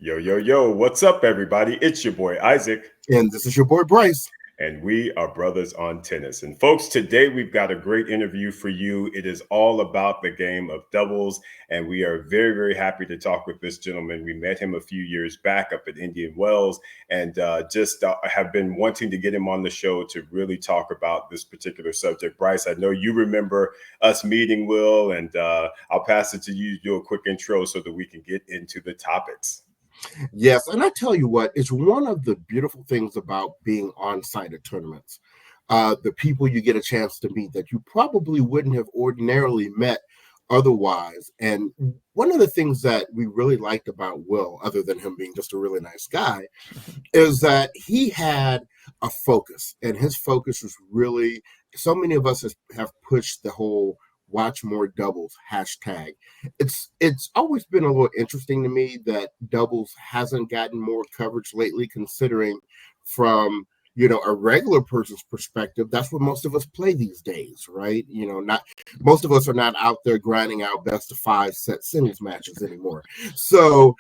Yo, yo, yo, what's up, everybody? It's your boy Isaac, And this is your boy Bryce. and we are brothers on tennis. And folks, today we've got a great interview for you. It is all about the game of doubles, and we are very, very happy to talk with this gentleman. We met him a few years back up at Indian Wells, and just have been wanting to get him on the show to really talk about this particular subject. Bryce, I know you remember us meeting, Will, and I'll pass it to you to do a quick intro so that we can get into the topics. Yes, and I tell you what, it's one of the beautiful things about being on site at tournaments. The people you get a chance to meet that you probably wouldn't have ordinarily met otherwise. And one of the things that we really liked about Will, other than him being just a really nice guy, is that he had a focus, and his focus was really so many of us have pushed the whole watch more doubles hashtag. It's always been a little interesting to me that doubles hasn't gotten more coverage lately, considering from a regular person's perspective, that's what most of us play these days, right? Not most of us are not out there grinding out best of 5 set singles matches anymore. So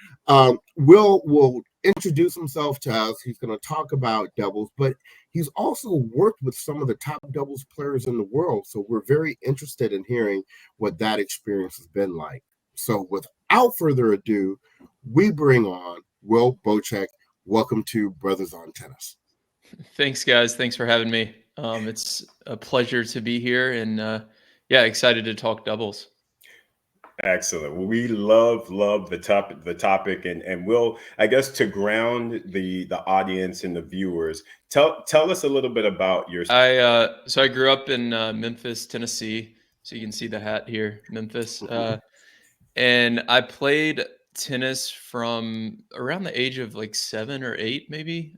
will introduce himself to us. He's going to talk about doubles, but he's also worked with some of the top doubles players in the world. So we're very interested in hearing what that experience has been like. So without further ado, we bring on Will Boucek. Welcome to Brothers on Tennis. Thanks, guys. Thanks for having me. It's a pleasure to be here, and excited to talk doubles. Excellent. Well, we love the topic, and we'll, I guess, to ground the audience and the viewers. Tell us a little bit about your. I grew up in Memphis, Tennessee. So you can see the hat here, Memphis. And I played tennis from around the age of like 7 or 8, maybe.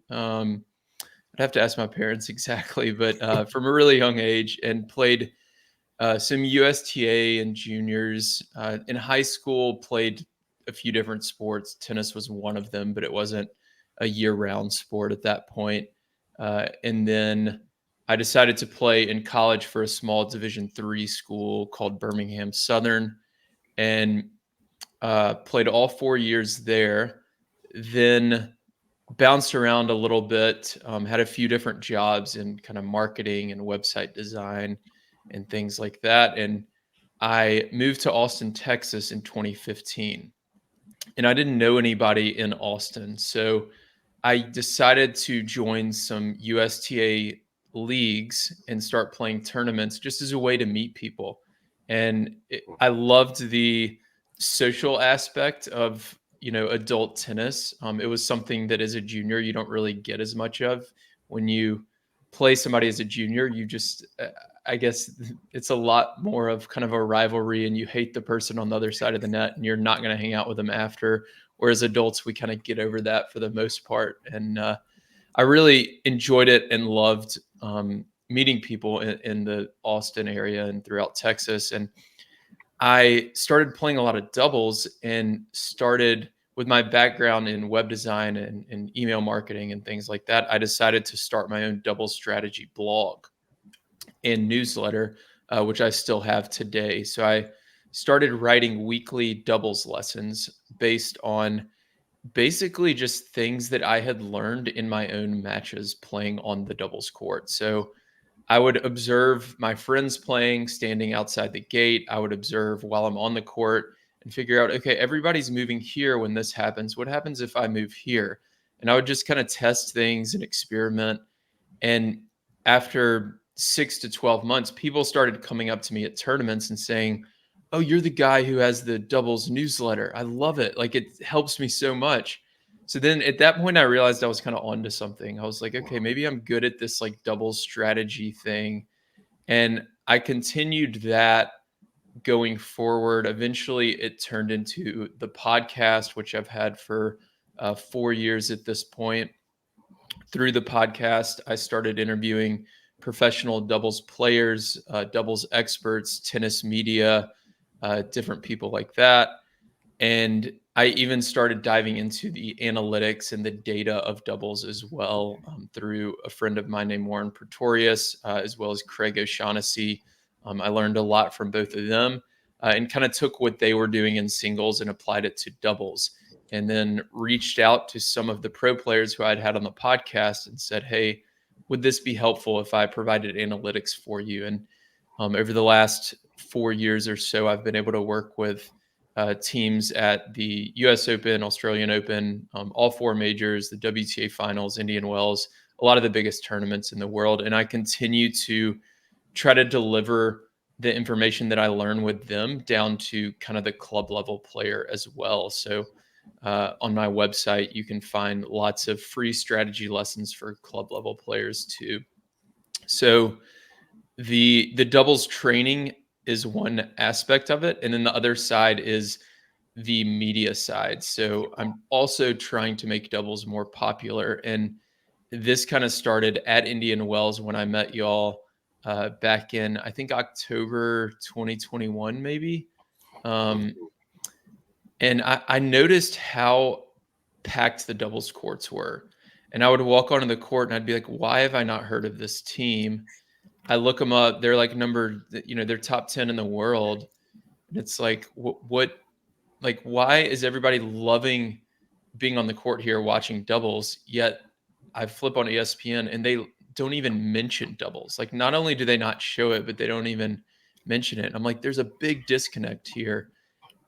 I'd have to ask my parents exactly, but from a really young age, and played some USTA and juniors. In high school, played a few different sports. Tennis was one of them, but it wasn't a year-round sport at that point. And then I decided to play in college for a small Division III school called Birmingham Southern, and played all 4 years there. Then bounced around a little bit, had a few different jobs in kind of marketing and website design and things like that. And I moved to Austin, Texas in 2015. And I didn't know anybody in Austin. So I decided to join some USTA leagues and start playing tournaments just as a way to meet people. And I loved the social aspect of adult tennis. It was something that as a junior you don't really get as much of. When you play somebody as a junior, you just I guess it's a lot more of kind of a rivalry, and you hate the person on the other side of the net, and you're not going to hang out with them after. Whereas adults, we kind of get over that for the most part. And I really enjoyed it and loved meeting people in the Austin area and throughout Texas. And I started playing a lot of doubles, and started with my background in web design and email marketing and things like that. I decided to start my own doubles strategy blog and newsletter, which I still have today. So I started writing weekly doubles lessons based on basically just things that I had learned in my own matches playing on the doubles court. So I would observe my friends playing, standing outside the gate. I would observe while I'm on the court and figure out, okay, everybody's moving here when this happens. What happens if I move here? And I would just kind of test things and experiment. And after 6 to 12 months, people started coming up to me at tournaments and saying, "Oh, you're the guy who has the doubles newsletter. I love it. Like, it helps me so much." So then at that point, I realized I was kind of onto something. I was like, okay, maybe I'm good at this like doubles strategy thing. And I continued that going forward. Eventually, it turned into the podcast, which I've had for 4 years at this point. Through the podcast, I started interviewing professional doubles players, doubles experts, tennis media, different people like that. And I even started diving into the analytics and the data of doubles as well, through a friend of mine named Warren Pretorius, as well as Craig O'Shaughnessy. I learned a lot from both of them, and kind of took what they were doing in singles and applied it to doubles. and then reached out to some of the pro players who I'd had on the podcast and said, hey, would this be helpful if I provided analytics for you? And over the last 4 years or so, I've been able to work with teams at the US Open, Australian Open, all 4 majors, the WTA finals, Indian Wells, a lot of the biggest tournaments in the world. And I continue to try to deliver the information that I learn with them down to kind of the club level player as well. So on my website, you can find lots of free strategy lessons for club level players too. So the doubles training is one aspect of it, and then the other side is the media side. So I'm also trying to make doubles more popular, and this kind of started at Indian Wells when I met y'all back in, I think, October 2021 maybe. And I noticed how packed the doubles courts were, and I would walk onto the court and I'd be like, why have I not heard of this team? I look them up. They're like they're top 10 in the world. And it's like, like, why is everybody loving being on the court here watching doubles? Yet I flip on ESPN and they don't even mention doubles. Like, not only do they not show it, but they don't even mention it. I'm like, there's a big disconnect here.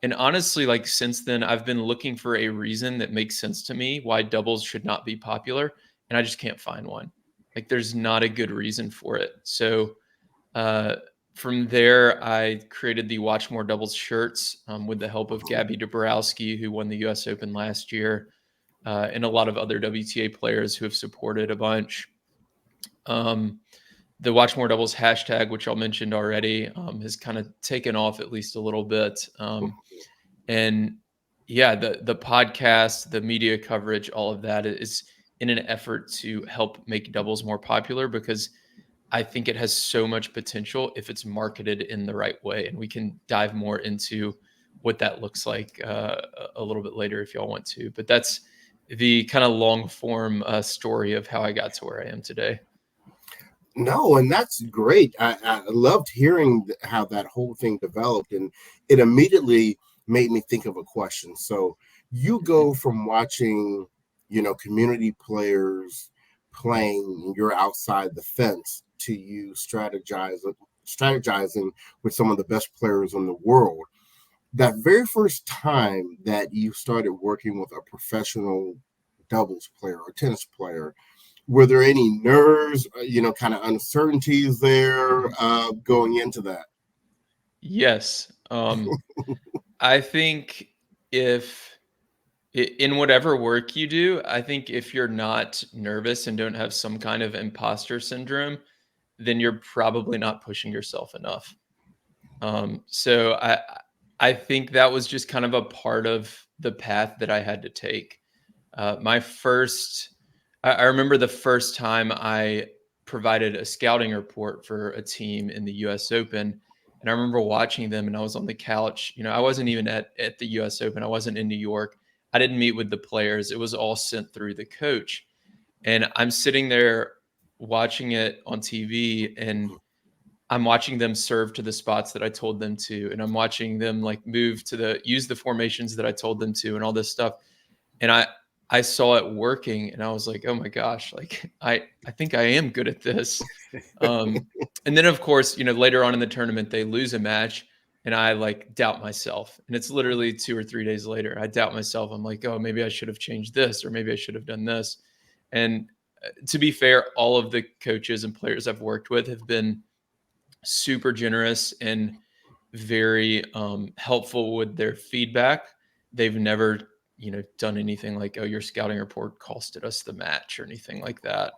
And honestly, like, since then, I've been looking for a reason that makes sense to me why doubles should not be popular. And I just can't find one. Like, there's not a good reason for it. So from there, I created the Watch More Doubles shirts with the help of Gabby Dabrowski, who won the US Open last year, and a lot of other WTA players who have supported a bunch. The Watch More Doubles hashtag, which I mentioned already, has kind of taken off at least a little bit. And yeah, the podcast, the media coverage, all of that is in an effort to help make doubles more popular, because I think it has so much potential if it's marketed in the right way. And we can dive more into what that looks like a little bit later if y'all want to. But that's the kind of long form story of how I got to where I am today. No, and that's great. I loved hearing how that whole thing developed, and it immediately made me think of a question. So you go from watching, community players playing, and you're outside the fence, to you strategizing with some of the best players in the world. That very first time that you started working with a professional doubles player or tennis player, were there any nerves, kind of uncertainties there going into that? Yes. I think if in whatever work you do, I think if you're not nervous and don't have some kind of imposter syndrome, then you're probably not pushing yourself enough. So I think that was just kind of a part of the path that I had to take. I remember the first time I provided a scouting report for a team in the US Open. And I remember watching them, and I was on the couch. I wasn't even at the US Open. I wasn't in New York. I didn't meet with the players. It was all sent through the coach. And I'm sitting there watching it on TV, and I'm watching them serve to the spots that I told them to. And I'm watching them like use the formations that I told them to, and all this stuff. And I saw it working, and I was like, oh my gosh, like I think I am good at this. And then of course, later on in the tournament, they lose a match, and I like doubt myself. And it's literally 2 or 3 days later, I doubt myself. I'm like, oh, maybe I should have changed this, or maybe I should have done this. And to be fair, all of the coaches and players I've worked with have been super generous and very helpful with their feedback. They've never, done anything like, oh, your scouting report costed us the match or anything like that.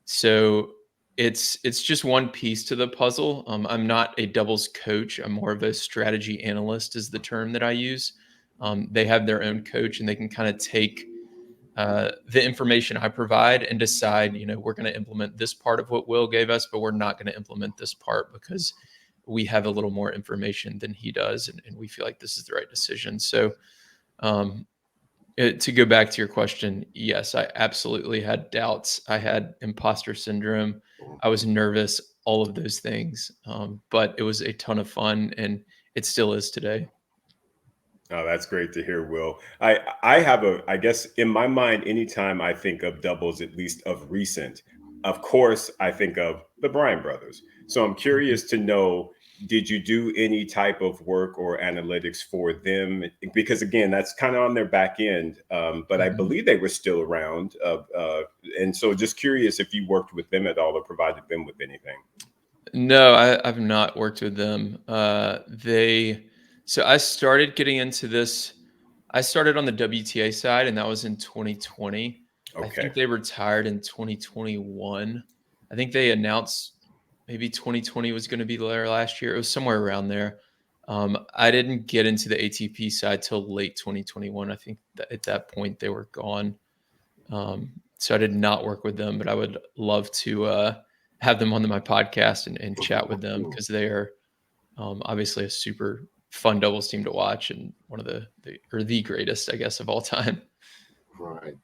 So it's just one piece to the puzzle. I'm not a doubles coach. I'm more of a strategy analyst is the term that I use. They have their own coach, and they can kind of take the information I provide and decide, we're going to implement this part of what Will gave us, but we're not going to implement this part because we have a little more information than he does. And we feel like this is the right decision. So to go back to your question, yes, I absolutely had doubts. I had imposter syndrome. I was nervous, all of those things. But it was a ton of fun, and it still is today. Oh, that's great to hear, Will. I have I guess in my mind, anytime I think of doubles, at least of recent, of course, I think of the Bryan brothers. So I'm Mhm. curious to know, did you do any type of work or analytics for them? Because again, that's kind of on their back end, but I Mhm. believe they were still around. And so just curious if you worked with them at all or provided them with anything. No, I've not worked with them. So I started getting into this. I started on the WTA side, and that was in 2020. I Okay. think they retired in 2021. I think they announced maybe 2020 was going to be their last year. It was somewhere around there. I didn't get into the ATP side till late 2021. I think that at that point they were gone. So I did not work with them, but I would love to have them on my podcast and chat with them because they are obviously a super fun doubles team to watch and one of the greatest, I guess, of all time. Right.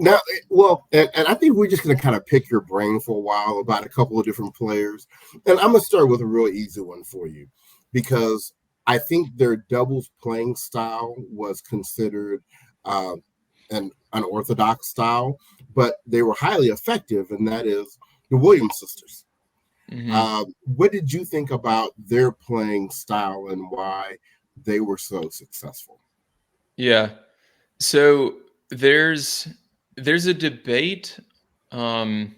Now, well, and I think we're just going to kind of pick your brain for a while about a couple of different players. And I'm going to start with a real easy one for you because I think their doubles playing style was considered uh, an unorthodox style, but they were highly effective, and that is the Williams sisters. Hmm. What did you think about their playing style and why they were so successful? Yeah. So there's there's a debate um,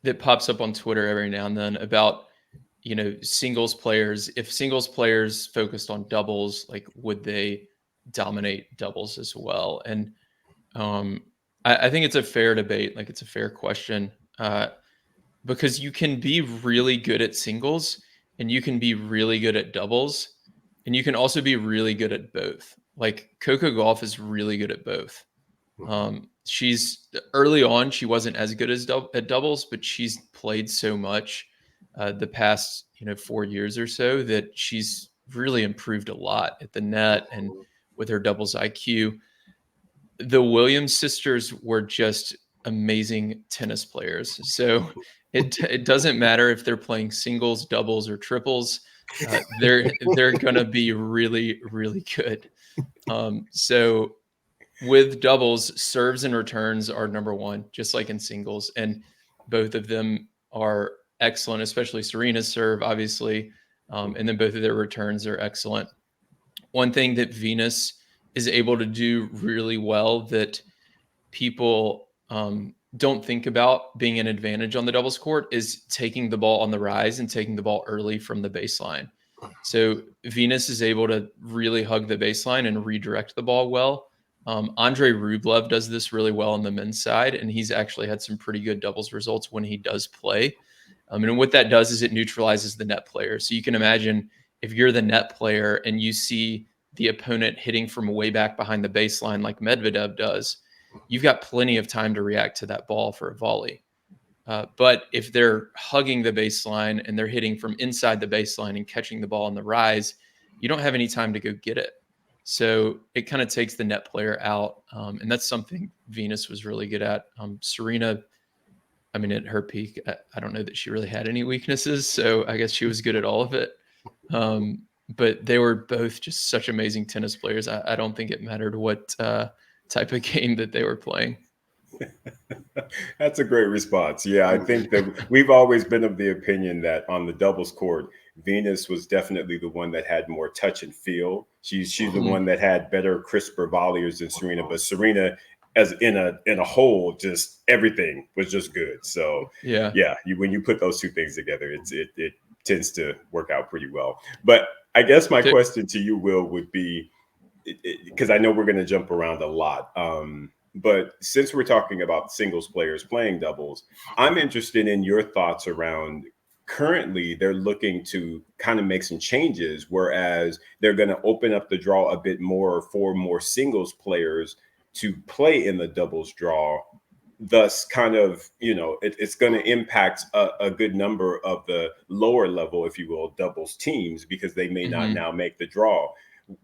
that pops up on Twitter every now and then about singles players. If singles players focused on doubles, like would they dominate doubles as well? And um, I think it's a fair debate. Like it's a fair question because you can be really good at singles and you can be really good at doubles and you can also be really good at both. Like Coco Golf is really good at both. She's early on, she wasn't as good as at doubles, but she's played so much the past 4 years or so that she's really improved a lot at the net and with her doubles IQ. The Williams sisters were just amazing tennis players. So it doesn't matter if they're playing singles, doubles, or triples. They're gonna be really really good. So with doubles, serves and returns are number one, just like in singles, and both of them are excellent. Especially Serena's serve, obviously, and then both of their returns are excellent. One thing that Venus is able to do really well that people don't think about being an advantage on the doubles court is taking the ball on the rise and taking the ball early from the baseline. So Venus is able to really hug the baseline and redirect the ball well. Andre Rublev does this really well on the men's side, and he's actually had some pretty good doubles results when he does play. And what that does is it neutralizes the net player. So you can imagine if you're the net player and you see the opponent hitting from way back behind the baseline like Medvedev does, you've got plenty of time to react to that ball for a volley. But if they're hugging the baseline and they're hitting from inside the baseline and catching the ball on the rise, you don't have any time to go get it. So it kind of takes the net player out. And that's something Venus was really good at. Serena, I mean, at her peak, I don't know that she really had any weaknesses. So I guess she was good at all of it. But they were both just such amazing tennis players. I don't think it mattered what type of game that they were playing. That's a great response. Yeah, I think that we've always been of the opinion that on the doubles court, Venus was definitely the one that had more touch and feel. She's the Mhm. one that had better, crisper volleyers than Serena, but Serena, as in a whole, just everything was just good. So Yeah. yeah, when you put those two things together, it tends to work out pretty well. But I guess my There, question to you, Will, would be because I know we're going to jump around a lot. But since we're talking about singles players playing doubles, I'm interested in your thoughts around currently they're looking to kind of make some changes, whereas they're going to open up the draw a bit more for more singles players to play in the doubles draw. Thus, kind of, it's going to impact a good number of the lower level, if you will, doubles teams because they may not mhm. now make the draw.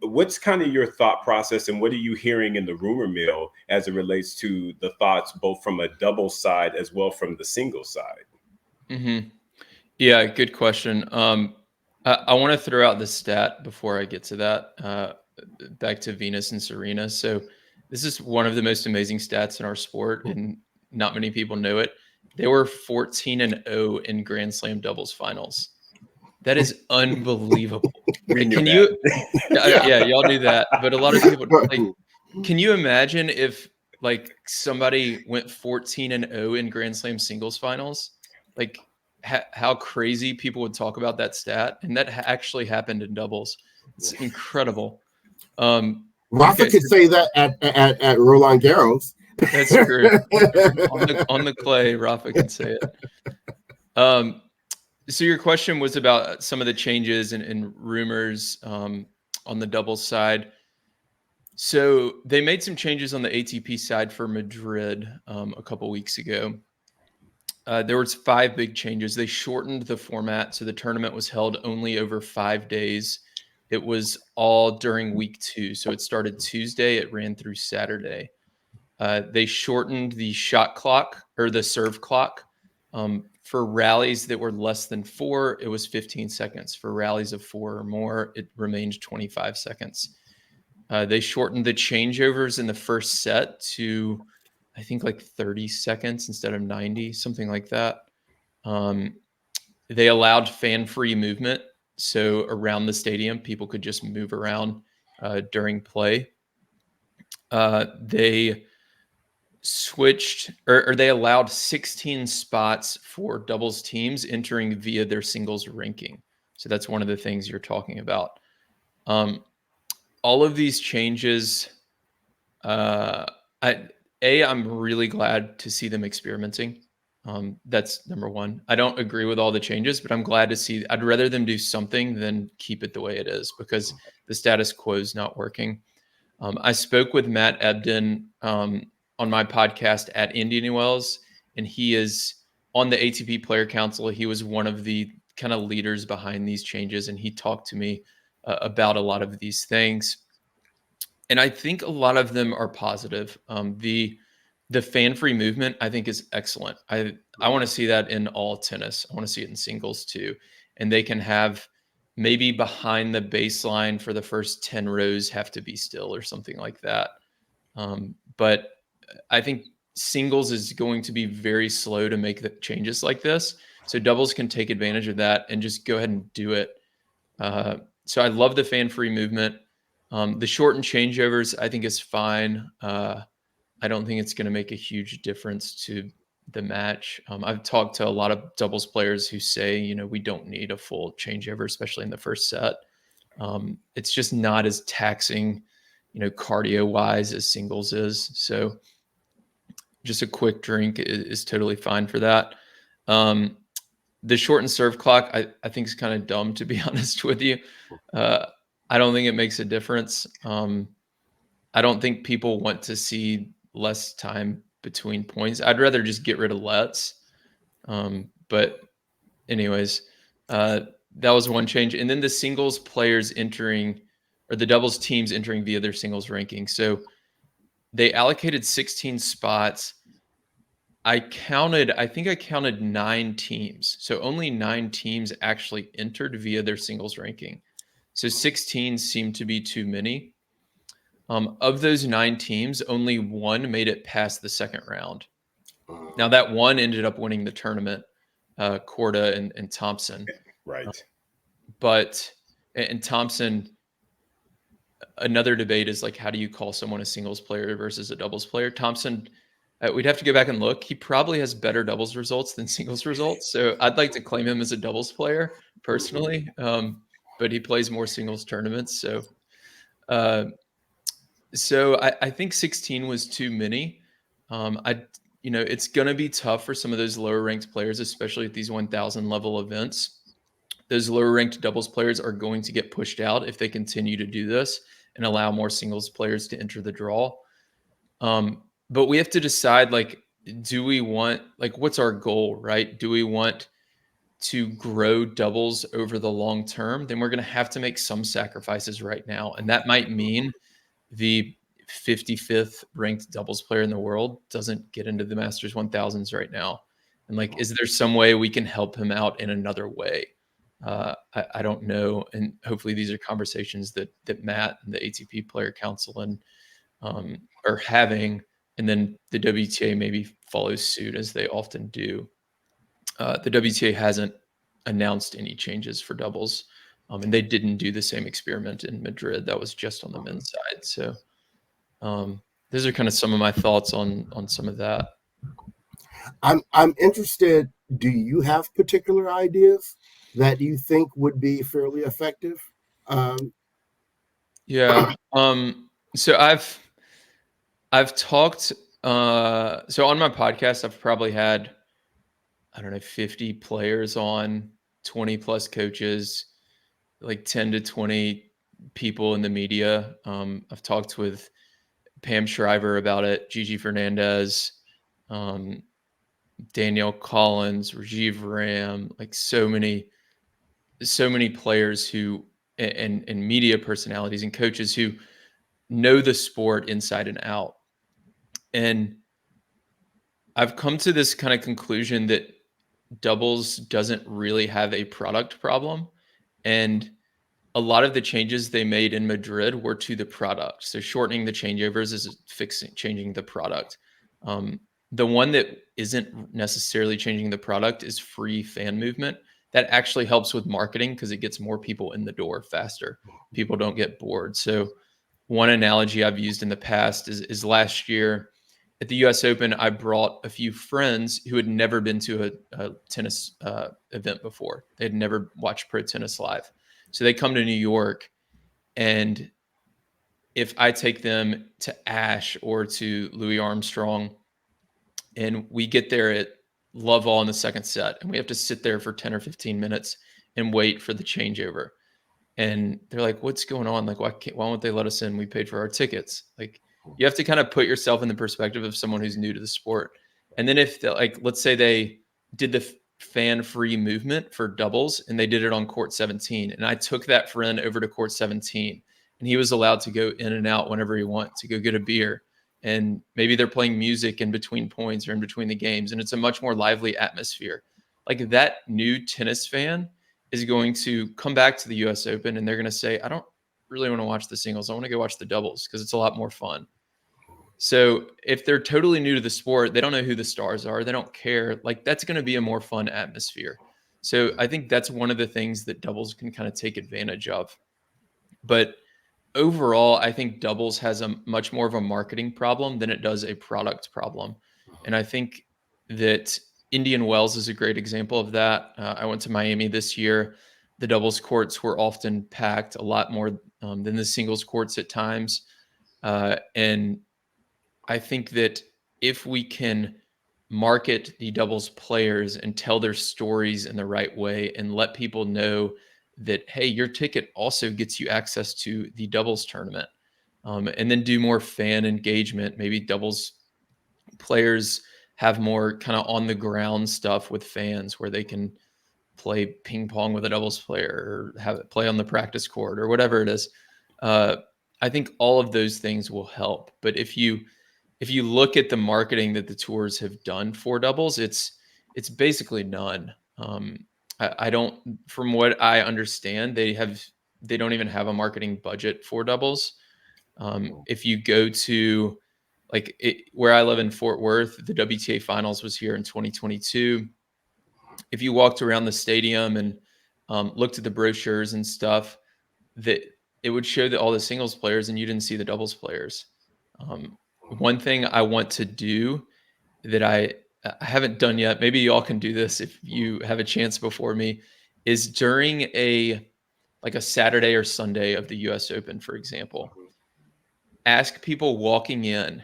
What's kind of your thought process and what are you hearing in the rumor mill as it relates to the thoughts both from a double side as well from the single side? Mhm. Yeah, good question. I want to throw out the stat before I get to that. back to Venus and Serena. So this is one of the most amazing stats in our sport, and not many people know it. They were 14-0 in Grand Slam doubles finals. That is unbelievable. We Like, knew can that. you? Yeah, y'all knew that, but a lot of people like. Can you imagine if like somebody went 14-0 in Grand Slam singles finals? Like how crazy people would talk about that stat, and that actually happened in doubles. It's incredible. Rafa Okay, could say that at Roland Garros. that's true. On the clay, Rafa can say it. So your question was about some of the changes and rumors on the doubles side. So they made some changes on the ATP side for Madrid a couple weeks ago. There was 5 big changes. They shortened the format, so the tournament was held only over 5 days. It was all during week 2, so it started Tuesday. It ran through Saturday. They shortened the shot clock or the serve clock. For rallies that were less than 4, it was 15 seconds. For rallies of 4 or more, it remained 25 seconds. They shortened the changeovers in the first set to, I think, like 30 seconds instead of 90, something like that. They allowed fan-free movement. So around the stadium, people could just move around during play. They switched or they allowed 16 spots for doubles teams entering via their singles ranking. So that's one of the things you're talking about. All of these changes, I'm really glad to see them experimenting. That's number one. I don't agree with all the changes, but I'm glad to see. I'd rather them do something than keep it the way it is, because the status quo is not working. I spoke with Matt Ebden on my podcast at Indian Wells, and he is on the ATP Player Council. He was one of the kind of leaders behind these changes, and he talked to me about a lot of these things. And I think a lot of them are positive. The fan-free movement, I think, is excellent. I want to see that in all tennis. I want to see it in singles too. And they can have maybe behind the baseline for the first 10 rows have to be still or something like that. But I think singles is going to be very slow to make the changes like this. So doubles can take advantage of that and just go ahead and do it. So I love the fan-free movement. The shortened changeovers, I think, is fine. I don't think it's going to make a huge difference to the match. I've talked to a lot of doubles players who say, we don't need a full changeover, especially in the first set. It's just not as taxing, cardio-wise as singles is. So just a quick drink is totally fine for that. The shortened serve clock, I think, is kind of dumb, to be honest with you. I don't think it makes a difference. I don't think people want to see less time between points. I'd rather just get rid of lets. But anyways, that was one change. And then the singles players entering, or the doubles teams entering via their singles ranking. So they allocated 16 spots. I think I counted 9 teams. So only 9 teams actually entered via their singles ranking. So 16 seemed to be too many. Of those 9 teams, only 1 made it past the second round. Now that 1 ended up winning the tournament, Korda and Thompson. Right. And Thompson, another debate is like, how do you call someone a singles player versus a doubles player? Thompson, we'd have to go back and look. He probably has better doubles results than singles results. So I'd like to claim him as a doubles player personally, but he plays more singles tournaments. So I think 16 was too many. It's going to be tough for some of those lower ranked players, especially at these 1,000 level events. Those lower ranked doubles players are going to get pushed out if they continue to do this and allow more singles players to enter the draw. But we have to decide, do we want, what's our goal, right? Do we want to grow doubles over the long term? Then we're going to have to make some sacrifices right now. And that might mean the 55th ranked doubles player in the world doesn't get into the Masters 1000s right now. And is there some way we can help him out in another way? I don't know. And hopefully these are conversations that Matt and the ATP Player Council and are having, and then the WTA maybe follows suit as they often do. The WTA hasn't announced any changes for doubles, and they didn't do the same experiment in Madrid. That was just on the men's side. So those are kind of some of my thoughts on some of that. I'm interested. Do you have particular ideas that you think would be fairly effective? Yeah. So I've talked. So on my podcast, I've probably had, I don't know, 50 players on, 20 plus coaches, like 10 to 20 people in the media. I've talked with Pam Shriver about it, Gigi Fernandez, um, Danielle Collins, Rajiv Ram, like so many players who and media personalities and coaches who know the sport inside and out. And I've come to this kind of conclusion that doubles doesn't really have a product problem. And a lot of the changes they made in Madrid were to the product. So shortening the changeovers is changing the product. Um, the one that isn't necessarily changing the product is free fan movement. That actually helps with marketing because it gets more people in the door faster. People don't get bored. So one analogy I've used in the past is last year at the U.S. Open, I brought a few friends who had never been to a tennis event before. They had never watched pro tennis live. So they come to New York, and if I take them to Ash or to Louis Armstrong, and we get there at love all in the second set, and we have to sit there for 10 or 15 minutes and wait for the changeover. And they're like, what's going on? Like, why won't they let us in? We paid for our tickets. Like, you have to kind of put yourself in the perspective of someone who's new to the sport. And then if like, let's say they did the fan free movement for doubles and they did it on court 17. And I took that friend over to court 17 and he was allowed to go in and out whenever he wants to go get a beer. And maybe they're playing music in between points or in between the games. And it's a much more lively atmosphere. Like that new tennis fan is going to come back to the US Open and they're going to say, I don't really want to watch the singles. I want to go watch the doubles because it's a lot more fun. So if they're totally new to the sport, they don't know who the stars are, they don't care. Like that's going to be a more fun atmosphere. So I think that's one of the things that doubles can kind of take advantage of. But overall, I think doubles has a much more of a marketing problem than it does a product problem. And I think that Indian Wells is a great example of that. I went to Miami this year. The doubles courts were often packed, a lot more than the singles courts at times. And I think that if we can market the doubles players and tell their stories in the right way and let people know that, hey, your ticket also gets you access to the doubles tournament, and then do more fan engagement. Maybe doubles players have more kind of on the ground stuff with fans where they can play ping pong with a doubles player or have it play on the practice court or whatever it is. Uh, I think all of those things will help. But if you look at the marketing that the tours have done for doubles, it's basically none. I don't, from what I understand, they don't even have a marketing budget for doubles. If you go to where I live in Fort Worth, the WTA finals was here in 2022. If you walked around the stadium and looked at the brochures and stuff, that it would show that all the singles players and you didn't see the doubles players. One thing I want to do that I haven't done yet, maybe y'all can do this if you have a chance before me, is during a Saturday or Sunday of the US Open, for example, ask people walking in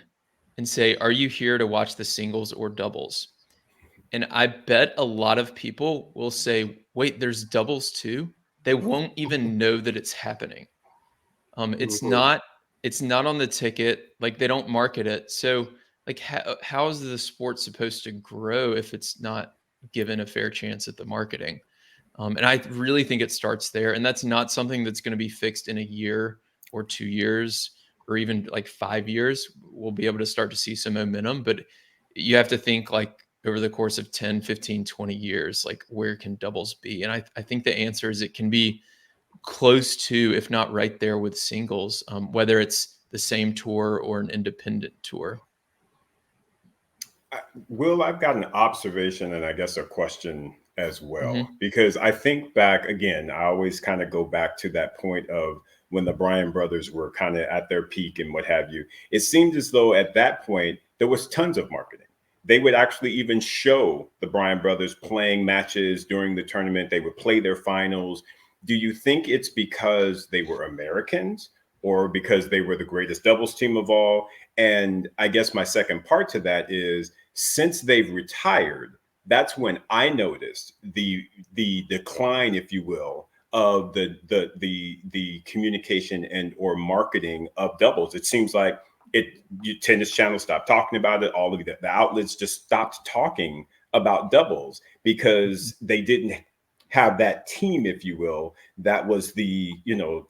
and say, are you here to watch the singles or doubles? And I bet a lot of people will say, wait, there's doubles too. They won't even know that it's happening. It's Mhm. not on the ticket. Like they don't market it. So like how is the sport supposed to grow if it's not given a fair chance at the marketing? And I really think it starts there. And that's not something that's going to be fixed in a year or 2 years or even like 5 years. We'll be able to start to see some momentum, but you have to think like over the course of 10, 15, 20 years, like where can doubles be? And I think the answer is it can be close to, if not right there with singles, whether it's the same tour or an independent tour. Will, I've got an observation and I guess a question as well, Mm-hmm. because I think back again, I always kind of go back to that point of when the Bryan brothers were kind of at their peak and what have you. It seemed as though at that point there was tons of marketing. They would actually even show the Bryan brothers playing matches during the tournament. They would play their finals. Do you think it's because they were Americans or because they were the greatest doubles team of all? And I guess my second part to that is, since they've retired, that's when I noticed the decline, if you will, of the communication and or marketing of doubles. It seems like tennis channels stopped talking about it. All of the outlets just stopped talking about doubles because they didn't have that team, if you will, that was the you know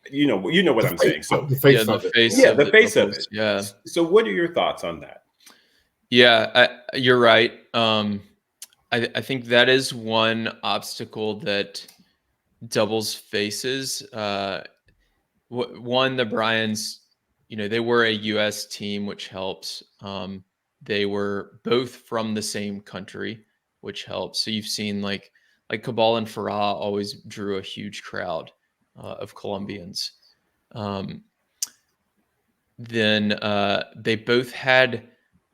what I'm saying. So The Yeah, face the of it. face yeah, of the the face of doubles. it. Yeah. So what are your thoughts on that? Yeah, you're right. I think that is one obstacle that doubles faces. One, the Bryans, they were a U.S. team, which helps. They were both from the same country, which helps. So you've seen like Cabal and Farah always drew a huge crowd of Colombians. Um, then they both had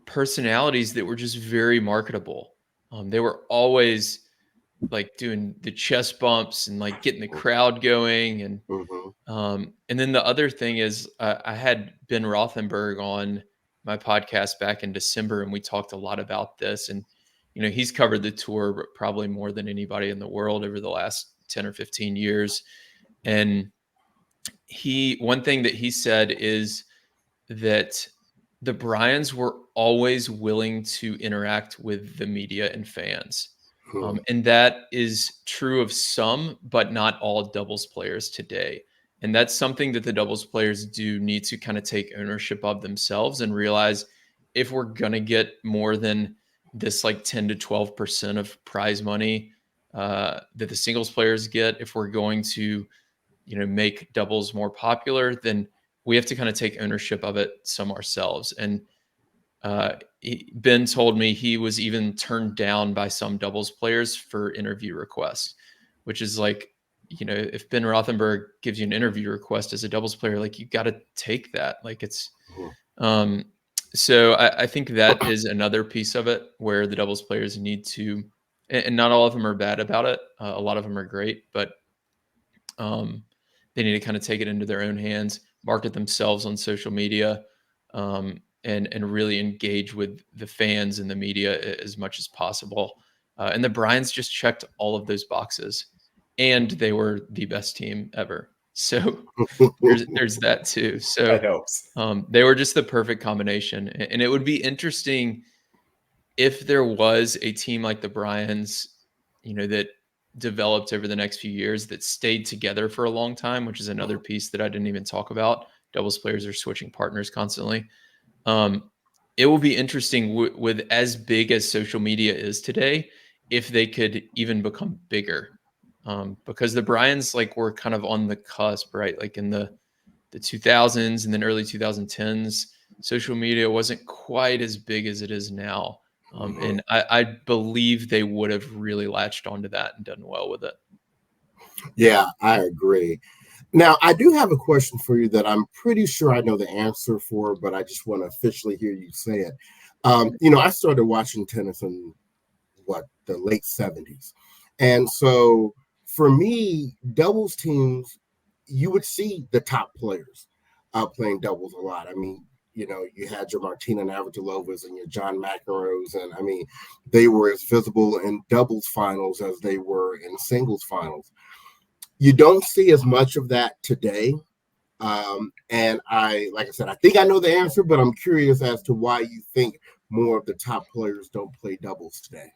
personalities that were just very marketable. They were always like doing the chest bumps and like getting the crowd going. Mhm. And then the other thing is, I had Ben Rothenberg on my podcast back in December, and we talked a lot about this. And he's covered the tour probably more than anybody in the world over the last 10 or 15 years. And one thing that he said is that the Bryans were always willing to interact with the media and fans. Mhm. And that is true of some, but not all doubles players today. And that's something that the doubles players do need to kind of take ownership of themselves and realize, if we're going to get more than this like 10 to 12% of prize money that the singles players get, if we're going to make doubles more popular, then we have to kind of take ownership of it some ourselves. And Ben told me he was even turned down by some doubles players for interview requests, which is like, if Ben Rothenberg gives you an interview request as a doubles player, like you got to take that. Like it's, Mhm. um, so I think that is another piece of it where the doubles players need to, and not all of them are bad about it. A lot of them are great, but um, they need to kind of take it into their own hands, market themselves on social media, and really engage with the fans and the media as much as possible. And the Bryans just checked all of those boxes, and they were the best team ever. So there's that too. That So helps. they were just the perfect combination, and it would be interesting if there was a team like the Bryans, that developed over the next few years that stayed together for a long time, which is another piece that I didn't even talk about. Doubles players are switching partners constantly. Um, it will be interesting with as big as social media is today, if they could even become bigger. Because the Bryans like were kind of on the cusp, right? Like in the 2000s and then early 2010s, social media wasn't quite as big as it is now. And I believe they would have really latched onto that and done well with it. Yeah, I agree. Now, I do have a question for you that I'm pretty sure I know the answer for, but I just want to officially hear you say it. I started watching tennis in the late 70s. And so for me, doubles teams, you would see the top players playing doubles a lot. I mean, you had your Martina Navratilovas and your John McEnroes, and I mean, they were as visible in doubles finals as they were in singles finals. You don't see as much of that today. And like I said, I think I know the answer, but I'm curious as to why you think more of the top players don't play doubles today.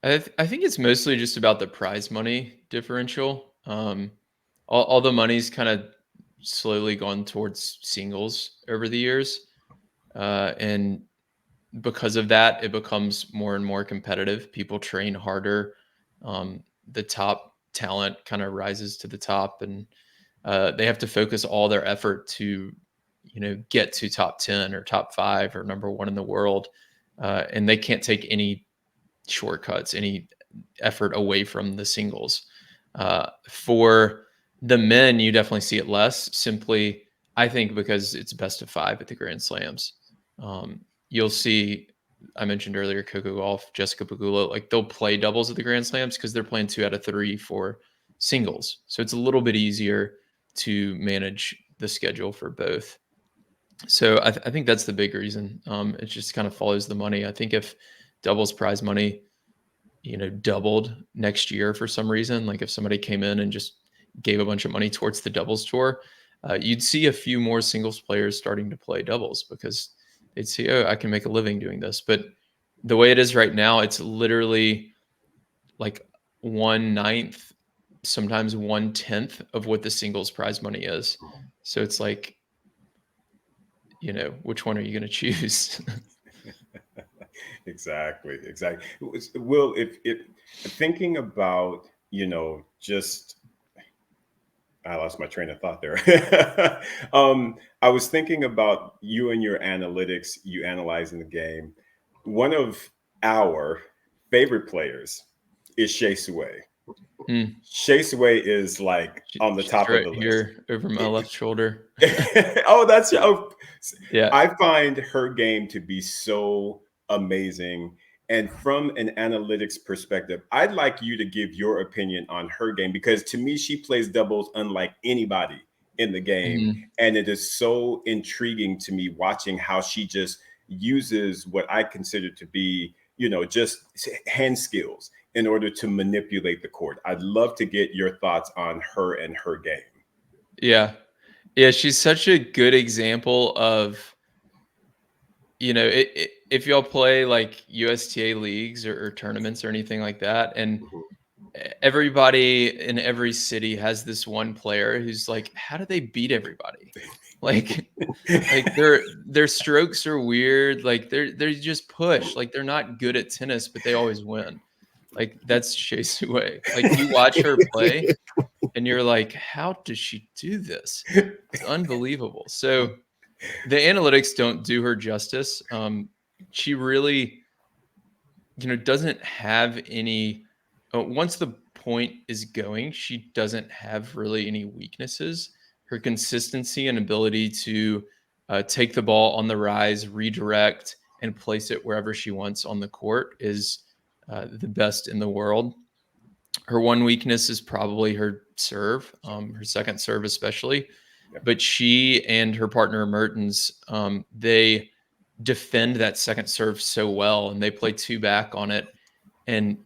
I think it's mostly just about the prize money differential. All the money's kind of slowly gone towards singles over the years. And because of that, it becomes more and more competitive. People train harder. The top talent kind of rises to the top, and they have to focus all their effort to, get to top 10 or top 5 or number 1 in the world. And they can't take any shortcuts, any effort away from the singles. For the men, you definitely see it less, simply, I think, because it's best of 5 at the Grand Slams. You'll see, I mentioned earlier, Coco Golf, Jessica Pegula, like they'll play doubles at the Grand Slams because they're playing 2 out of 3 for singles. So it's a little bit easier to manage the schedule for both. So I think that's the big reason. It just kind of follows the money. I think if doubles prize money, doubled next year for some reason, like if somebody came in and just gave a bunch of money towards the doubles tour, you'd see a few more singles players starting to play doubles because they'd see, oh, I can make a living doing this. But the way it is right now, it's literally like 1/9, sometimes 1/10 of what the singles prize money is. So it's like, which one are you going to choose? Exactly. Will, if thinking about, just I lost my train of thought there. I was thinking about you and your analytics, you analyzing the game. One of our favorite players is Shea Sue. Mm. Shea Sue is like on the She's top of right the list. here over my left shoulder. Oh, that's Yeah. I find her game to be so amazing. And from an analytics perspective, I'd like you to give your opinion on her game because to me, she plays doubles unlike anybody in the game. Mhm. And it is so intriguing to me watching how she just uses what I consider to be, just hand skills in order to manipulate the court. I'd love to get your thoughts on her and her game. Yeah. Yeah, she's such a good example of, if y'all play like USTA leagues or tournaments or anything like that, and everybody in every city has this one player who's like, how do they beat everybody? Like, like their strokes are weird. Like they just push. Like they're not good at tennis, but they always win. Like that's Shea Sue. Like you watch her play, and you're like, how does she do this? It's unbelievable. So the analytics don't do her justice. She really, doesn't have any. Once the point is going, she doesn't have really any weaknesses. Her consistency and ability to take the ball on the rise, redirect, and place it wherever she wants on the court is the best in the world. Her one weakness is probably her serve, her second serve especially. Yep. But she and her partner Mertens, they defend that second serve so well, and they play 2 back on it. And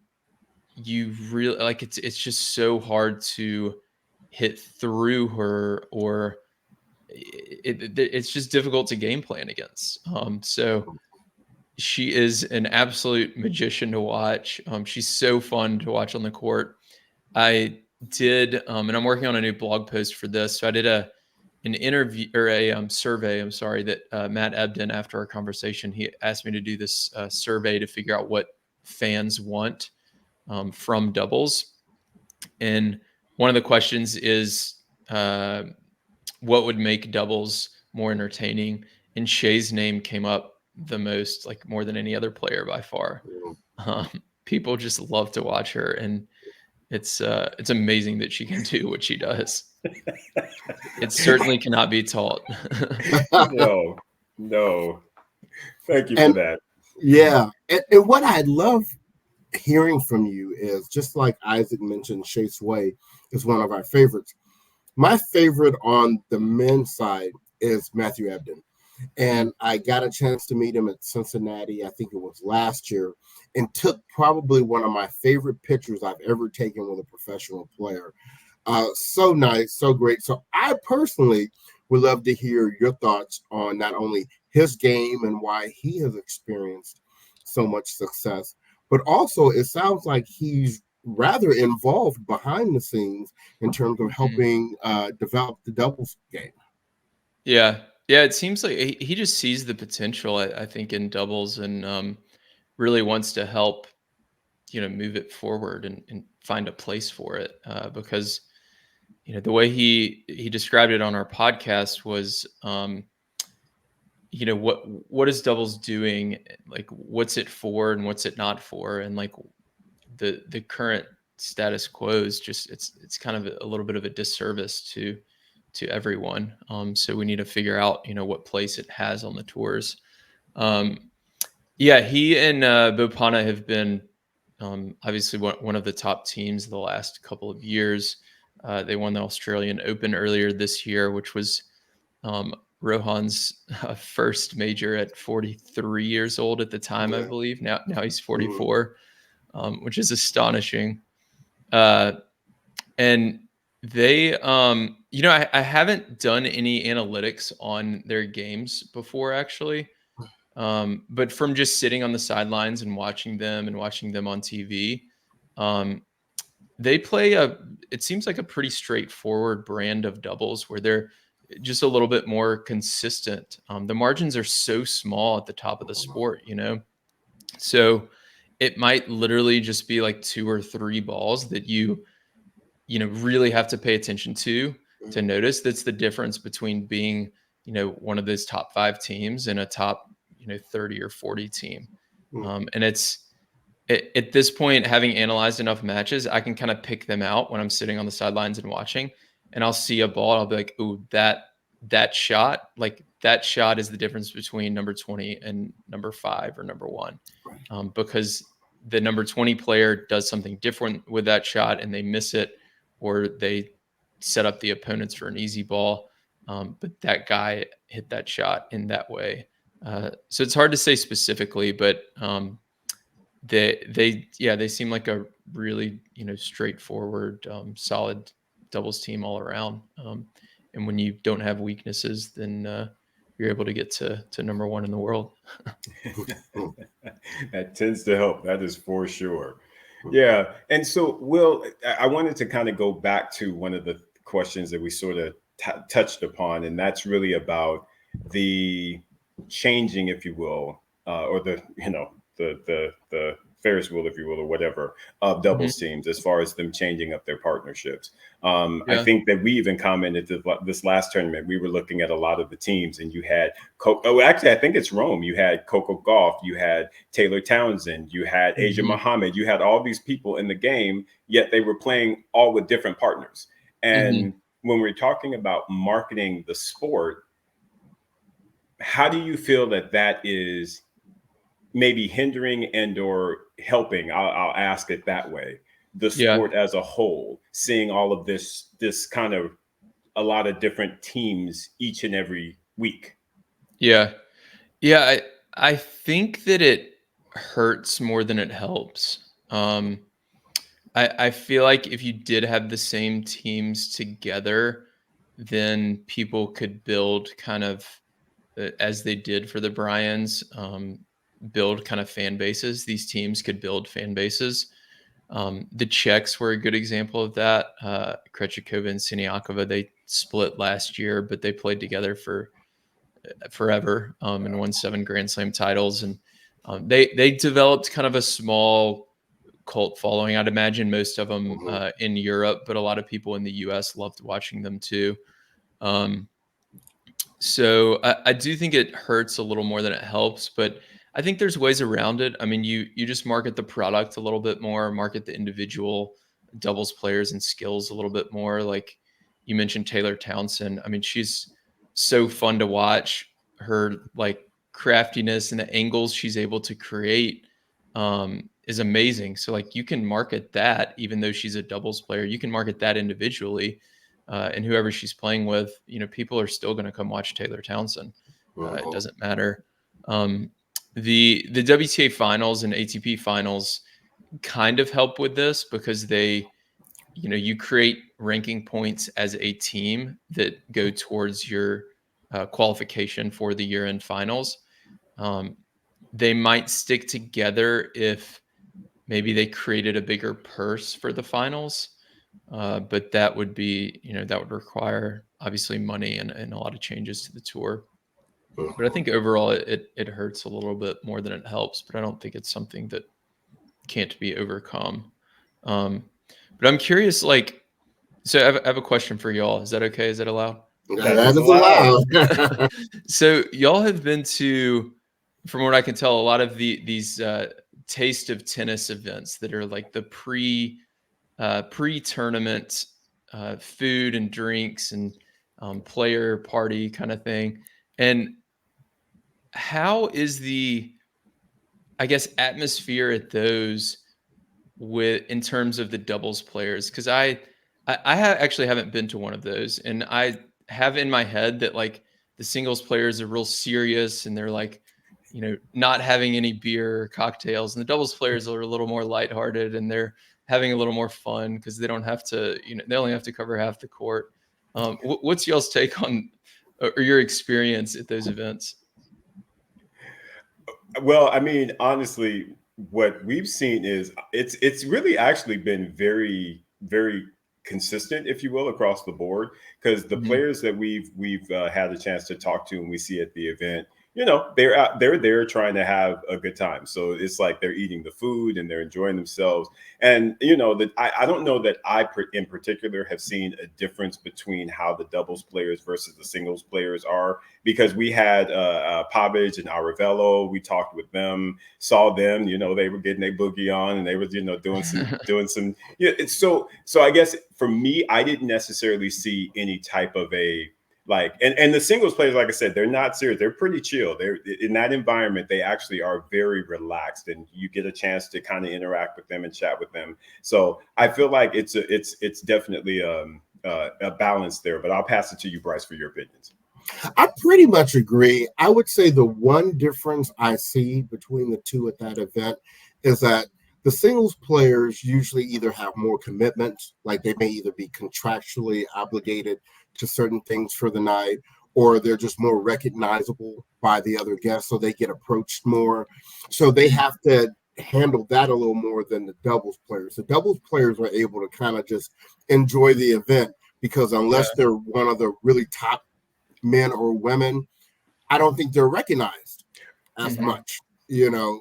you really like it's just so hard to hit through her, or it's just difficult to game plan against. So she is an absolute magician to watch. She's so fun to watch on the court. I did, and I'm working on a new blog post for this. So I did an interview or a survey. I'm sorry that Matt Ebden, after our conversation, he asked me to do this survey to figure out what fans want from doubles. And one of the questions is, what would make doubles more entertaining? And Shea's name came up the most, like more than any other player by far. People just love to watch her, and it's amazing that she can do what she does. It certainly cannot be taught. No. Thank you for that. Yeah. And what I love hearing from you is just like Isaac mentioned, Shea Sue is one of our favorites. My favorite on the men's side is Matthew Ebden. And I got a chance to meet him at Cincinnati, I think it was last year, and took probably one of my favorite pictures I've ever taken with a professional player. So nice, so great. So I personally would love to hear your thoughts on not only his game and why he has experienced so much success, but also it sounds like he's rather involved behind the scenes in terms of helping develop the doubles game. Yeah. Yeah, it seems like he just sees the potential, I think, in doubles, and really wants to help, move it forward and find a place for it. Because the way he described it on our podcast was, what is doubles doing, like what's it for and what's it not for, and like the current status quo is just it's kind of a little bit of a disservice to everyone. So we need to figure out what place it has on the tours. um yeah, he and Bopana have been, obviously one of the top teams the last couple of years. They won the Australian Open earlier this year, which was um, Rohan's first major at 43 years old at the time, I Yeah. believe. Now he's Mhm. 44, which is astonishing. Uh, and they, I haven't done any analytics on their games before, actually. But from just sitting on the sidelines and watching them on TV, um, they play it seems like a pretty straightforward brand of doubles where they're just a little bit more consistent. The margins are so small at the top of the sport, so it might literally just be like two or three balls that you really have to pay attention to notice. That's the difference between being, one of those top 5 teams and a top, 30 or 40 team. And it's at this point, having analyzed enough matches, I can kind of pick them out when I'm sitting on the sidelines and watching, and I'll see a ball. And I'll be like, "Ooh, that shot! Like that shot is the difference between number 20 and number 5 or number 1, because the number 20 player does something different with that shot, and they miss it, or they set up the opponents for an easy ball. But that guy hit that shot in that way. So it's hard to say specifically, but they seem like a really straightforward, solid doubles team all around. And when you don't have weaknesses, then you're able to get to number 1 in the world. That tends to help. That is for sure. Yeah. And so, Will, I wanted to kind of go back to one of the questions that we sort of touched upon, and that's really about the changing, if you will, or the Ferris wheel, if you will, or whatever, of Mhm. doubles teams as far as them changing up their partnerships. I Yeah. think that we even commented that this last tournament, we were looking at a lot of the teams, and you had, actually, I think it's Rome. You had Coco Golf, you had Taylor Townsend, you had Asia Mhm. Muhammad, you had all these people in the game, yet they were playing all with different partners. Mhm. And when we're talking about marketing the sport, how do you feel that that is maybe hindering and or helping, I'll ask it that way, the Yeah. sport as a whole, seeing all of this kind of a lot of different teams each and every week? Yeah. Yeah, I think that it hurts more than it helps. I feel like if you did have the same teams together, then people could build kind of, as they did for the Bryans, build kind of fan bases. These teams could build fan bases. The Czechs were a good example of that. Krejcikova and Siniakova, they split last year, but they played together for forever, and won 7 Grand Slam titles. And they developed kind of a small cult following. I'd imagine most of them Mhm. in Europe, but a lot of people in the U.S. loved watching them too. Um, so I do think it hurts a little more than it helps, but I think there's ways around it. I mean, you just market the product a little bit more, market the individual doubles players and skills a little bit more. Like you mentioned Taylor Townsend. I mean, she's so fun to watch. Her like craftiness and the angles she's able to create is amazing. So like you can market that, even though she's a doubles player, you can market that individually, and whoever she's playing with, people are still going to come watch Taylor Townsend. It Mhm. doesn't matter. Um, the WTA finals and ATP finals kind of help with this because you create ranking points as a team that go towards your qualification for the year-end finals. Um, they might stick together if maybe they created a bigger purse for the finals, but that would be, that would require obviously money and a lot of changes to the tour. But I think overall it hurts a little bit more than it helps. But I don't think it's something that can't be overcome. Um, but I'm curious, like, so I have a question for y'all. Is that okay? Is that allowed? That That is is allowed. allowed. So y'all have been to, from what I can tell, a lot of these taste of tennis events that are like the pre-tournament food and drinks and player party kind of thing. And how is the, I guess, atmosphere at those with in terms of the doubles players? Because actually haven't been to one of those, and I have in my head that like the singles players are real serious and they're like, not having any beer or cocktails, and the doubles players are a little more lighthearted and they're having a little more fun because they don't have to, they only have to cover half the court. What's y'all's take on or your experience at those events? Well, I mean, honestly, what we've seen is it's really actually been very, very consistent, if you will, across the board. Because the Mhm. players that we've had a chance to talk to and we see at the event, they're there trying to have a good time. So it's like they're eating the food and they're enjoying themselves. And that I don't know that in particular have seen a difference between how the doubles players versus the singles players are, because we had Pavic and Aravello. We talked with them, saw them. They were getting their boogie on, and they were doing some. Yeah, it's so. I guess for me, I didn't necessarily see any type of a like, and the singles players, like I said, they're not serious. They're pretty chill. They're in that environment. They actually are very relaxed, and you get a chance to kind of interact with them and chat with them. So I feel like it's definitely a balance there. But I'll pass it to you, Bryce, for your opinions. I pretty much agree. I would say the one difference I see between the two at that event is that the singles players usually either have more commitments, like they may either be contractually obligated to certain things for the night, or they're just more recognizable by the other guests, so they get approached more. So they have to handle that a little more than the doubles players. The doubles players are able to kind of just enjoy the event because Yeah, unless they're one of the really top men or women, I don't think they're recognized as hmm much,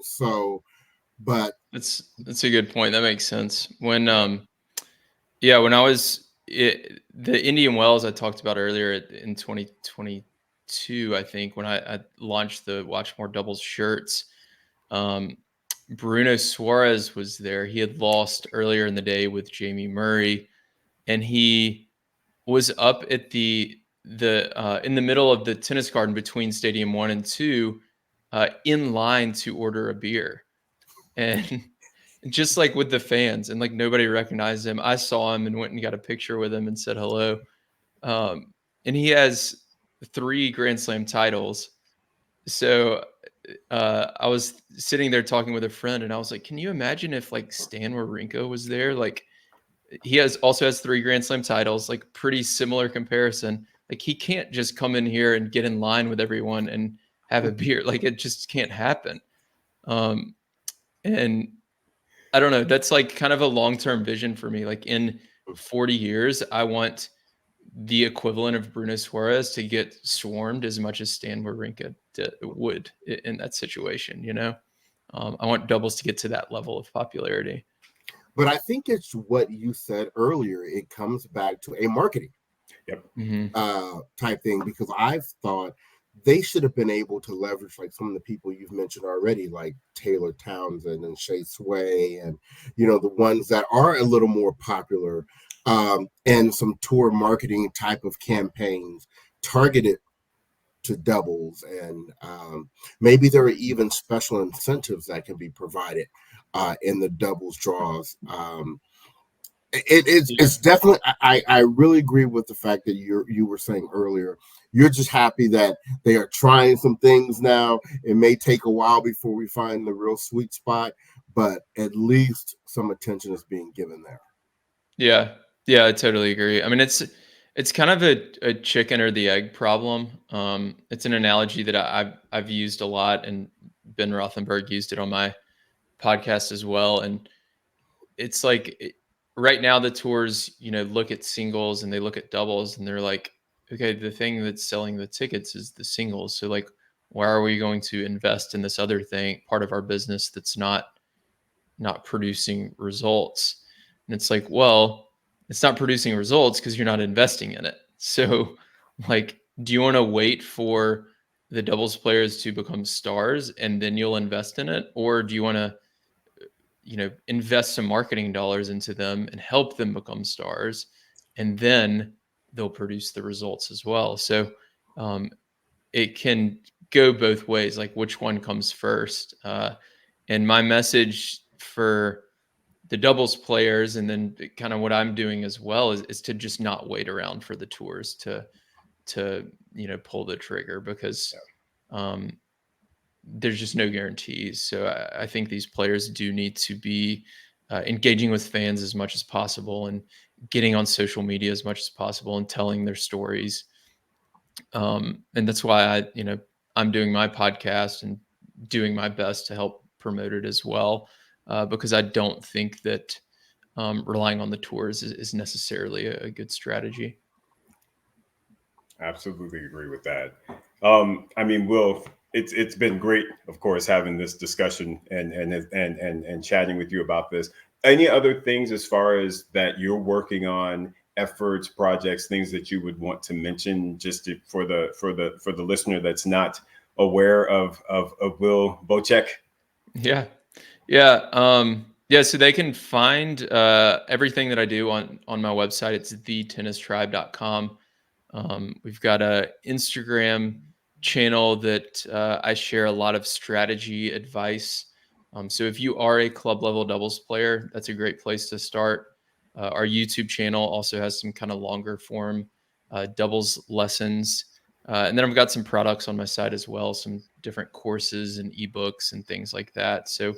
So, but that's a good point. That makes sense. Yeah, when I was the Indian Wells I talked about earlier in 2022, I think when I launched the Watch More Doubles shirts, um, Bruno Suarez was there. He had lost earlier in the day with Jamie Murray, and he was up at the in the middle of the tennis garden between Stadium 1 and 2, in line to order a beer. And just like with the fans, and like nobody recognized him. I saw him and went and got a picture with him and said hello. And he has 3 Grand Slam titles. So I was sitting there talking with a friend, and I was like, "Can you imagine if like Stan Wawrinka was there? Like he has 3 Grand Slam titles, like pretty similar comparison. Like he can't just come in here and get in line with everyone and have a beer. Like it just can't happen." Um, and I don't know. That's like kind of a long-term vision for me. Like in 40 years, I want the equivalent of Bruno Suarez to get swarmed as much as Stan Wawrinka would in that situation. I want doubles to get to that level of popularity. I think it's what you said earlier. It comes back to a marketing Yep. Hmm. type thing because I've thought they should have been able to leverage like some of the people you've mentioned already, like Taylor Townsend and Shea Sway, and the ones that are a little more popular, and some tour marketing type of campaigns targeted to doubles, and maybe there are even special incentives that can be provided in the doubles draws. It's definitely I really agree with the fact that you were saying earlier. You're just happy that they are trying some things now. It may take a while before we find the real sweet spot, but at least some attention is being given there. Yeah. Yeah, I totally agree. I mean, it's kind of a chicken or the egg problem. It's an analogy that I've used a lot, and Ben Rothenberg used it on my podcast as well. And it's like right now the tours, look at singles and they look at doubles and they're like, okay, the thing that's selling the tickets is the singles. So like, Why are we going to invest in this other thing, part of our business that's not producing results? And it's like, well, it's not producing results because you're not investing in it. So, like, do you want to wait for the doubles players to become stars and then you'll invest in it? Or do you want to, invest some marketing dollars into them and help them become stars, and then they'll produce the results as well? So, it can go both ways, like which one comes first. And my message for the doubles players, and then kind of what I'm doing as well, is to just not wait around for the tours to pull the trigger, because there's just no guarantees. So I think these players do need to be engaging with fans as much as possible, and getting on social media as much as possible, and telling their stories. And that's why I'm doing my podcast and doing my best to help promote it as well, because I don't think that relying on the tours is necessarily a good strategy. Absolutely agree with that. I mean, Will, it's been great, of course, having this discussion and chatting with you about this. Any other things as far as that you're working on, efforts, projects, things that you would want to mention, just for the listener that's not aware of Will Boucek? Yeah. Yeah. Yeah. So they can find everything that I do on my website. It's thetennistribe.com. We've got a Instagram channel that I share a lot of strategy advice. So if you are a club level doubles player, that's a great place to start. Our YouTube channel also has some kind of longer form doubles lessons. And then I've got some products on my site as well, some different courses and ebooks and things like that. So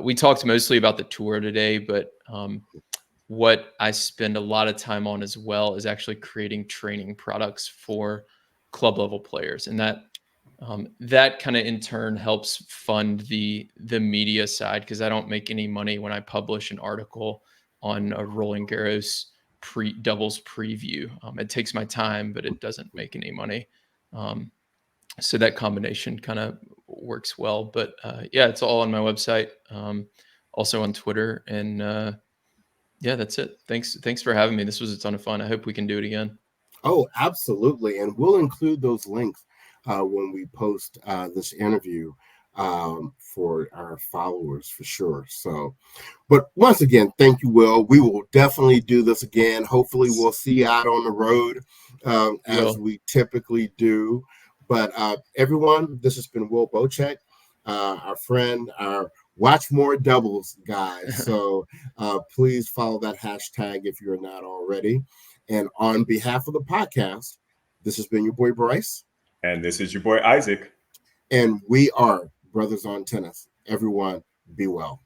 we talked mostly about the tour today, but what I spend a lot of time on as well is actually creating training products for club level players, and that kind of in turn helps fund the media side, because I don't make any money when I publish an article on a Roland Garros doubles preview. It takes my time, but it doesn't make any money. So that combination kind of works well. But yeah, it's all on my website, also on Twitter, and yeah, that's it. Thanks for having me. This was a ton of fun. I hope we can do it again. Oh, absolutely. And we'll include those links when we post this interview for our followers for sure. So, but once again, thank you, Will. We will definitely do this again. Hopefully, we'll see you out on the road as we typically do. But everyone, this has been Will Boucek, our friend, our Watch More Doubles guy. So please follow that hashtag if you're not already. And on behalf of the podcast, this has been your boy Bryce. And this is your boy Isaac. And we are Brothers on Tennis. Everyone, be well.